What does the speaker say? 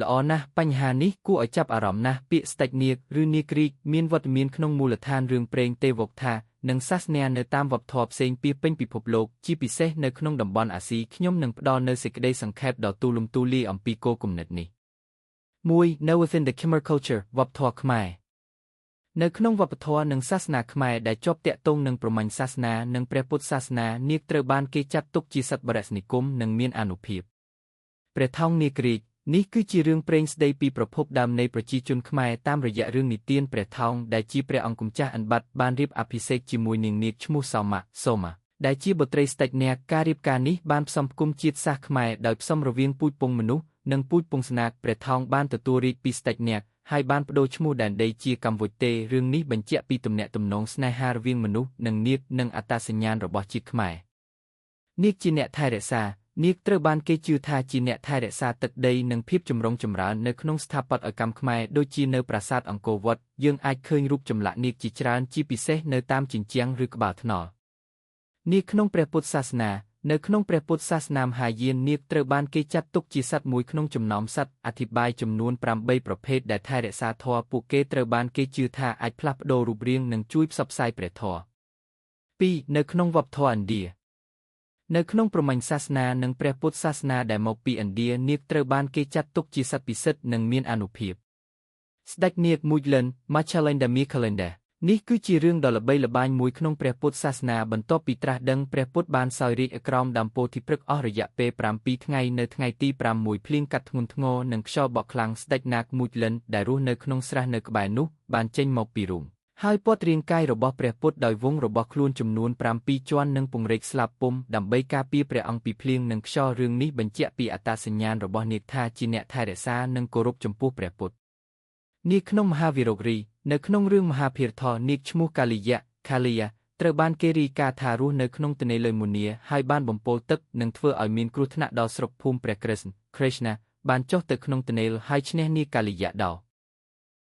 ល្អណាស់បញ្ហានេះគួរឲ្យចាប់អារម្មណ៍ណាស់ពាក្យស្តេចនាគឬនាគរីកមានវត្តមានក្នុងមូលដ្ឋានរឿងព្រេងទេវកថានិងសាសនានៅតាមវប្បធម៌ផ្សេងពាសពេញពិភពលោកជាពិសេសនៅក្នុងតំបន់អាស៊ីខ្ញុំនឹងផ្ដល់នូវសេចក្តីសង្ខេបដ៏ទូលំទូលាយអំពីគោលគំនិតនេះ 1. No within the Khmer culture វប្បធម៌ខ្មែរនៅក្នុងវប្បធម៌និងសាសនាខ្មែរដែលជាប់ទាក់ទងនឹងព្រហ្មញ្ញសាសនានិងព្រះពុទ្ធសាសនានាគត្រូវបានគេចាត់ទុកជាសត្វបរិស្និគមនិងមានអានុភាពព្រះថោងនាគរាជនេះគឺជារឿងព្រេងស្ដីពីប្រភពដើមនៃប្រជាជនខ្មែរតាមរយៈរឿងនិទានព្រះថោងដែលជាព្រះអង្គម្ចាស់ឥណប័តបានរៀបអភិសេកជាមួយនាងនាគឈ្មោះសូមាដែលជាបុត្រីស្តេចនាគការរៀបការនេះបានផ្សំផ្គុំជាតិសាសន៍ខ្មែរដោយផ្សំរវាងពូជពង្សមនុស្សនិងពូជពង្សស្នាគព្រះថោងបានទទួលរាជ្យពីស្តេចនាគហើយបានបដូរឈ្មោះដែនដីជាកម្ពុជាទេរឿងនេះបញ្ជាក់ពីទំនាក់ទំនងស្នេហារវាងមនុស្សនិងនាគនិងអត្តសញ្ញាណរបស់ជាតិខ្មែរនាគជាអ្នកថែរក្សានាគត្រូវបានគេជឿថាជាអ្នកថែរក្សាទឹកដីនិងភាពចម្រុងចម្រើននៅក្នុងស្ថាបត្យកម្មខ្មែរដូចជានៅប្រាសាទអង្គរវត្តយើងអាចឃើញរូបចម្លាក់នាគជាច្រើនជាពិសេសនៅតាមជញ្ជាំងឬក្បាលថ្នល់នាគក្នុងព្រះពុទ្ធសាសនានៅក្នុងព្រះពុទ្ធសាសនាមហាយាននាគត្រូវបានគេចាត់ទុកជាសត្វមួយក្នុងចំណោមសត្វអធិប្បាយចំនួន8ប្រភេទដែលថែរក្សាធម៌ពួកគេត្រូវបានគេជឿថាអាចផ្លាស់ប្ដូររូបរាងនិងជួយផ្សព្វផ្សាយព្រះធម៌ 2. នៅក្នុងវប្បធម៌ឥណ្ឌានៅក្នុងព្រហ្មញ្ញសាសនានិងព្រះពុទ្ធសាសនាដែលមកពីឥណ្ឌានាគត្រូវបានគេចាត់ទុកជាសត្វពិសិដ្ឋនិងមានអានុភាពស្ដេចនាគមួយលិន Machalinda Michalenda នេះគឺជារឿងដ៏ល្បីល្បាញមួយក្នុងព្រះពុទ្ធសាសនាបន្ទាប់ពីត្រាស់ដឹងព្រះពុទ្ធបានសោយរាជ្យក្រោមដើមពោធិព្រឹក្សអស់រយៈពេល7ថ្ងៃនៅថ្ងៃទី6ភ្លៀងកាត់ធ្ងន់ធ្ងរនិងខ្យល់បក់ខ្លាំងស្ដេចនាគមួយលិនដែលរស់នៅក្នុងស្រះនៅក្បែរនោះបានចេញមកពីរូងហើយព័ទ្ធរាងកាយរបស់ព្រះពុទ្ធដោយវង្សរបស់ខ្លួនចំនួន7ជាន់និងពង្រេកស្លាបពុម្ពដើម្បីការពារព្រះអង្គពីភ្លៀងនិងខ្យល់រឿងនេះបញ្ជាក់ពីអត្តសញ្ញាណរបស់នាគថាជាអ្នកថែរក្សានិងគោរពចំពោះព្រះពុទ្ធនាគក្នុងមហាវីរក្សរីនៅក្នុងរឿងមហាភារថនាគឈ្មោះកាលីយៈត្រូវបានគេរាយការណ៍ថារស់នៅក្នុងទន្លេលិមុនីហើយបានបំពុលទឹកនិងធ្វើឲ្យមានគ្រោះថ្នាក់ដល់ស្រុកភូមិព្រះKrishnaបានចុះទៅក្នុងទន្លេហើយឈ្នះនាគកាលីយៈដោ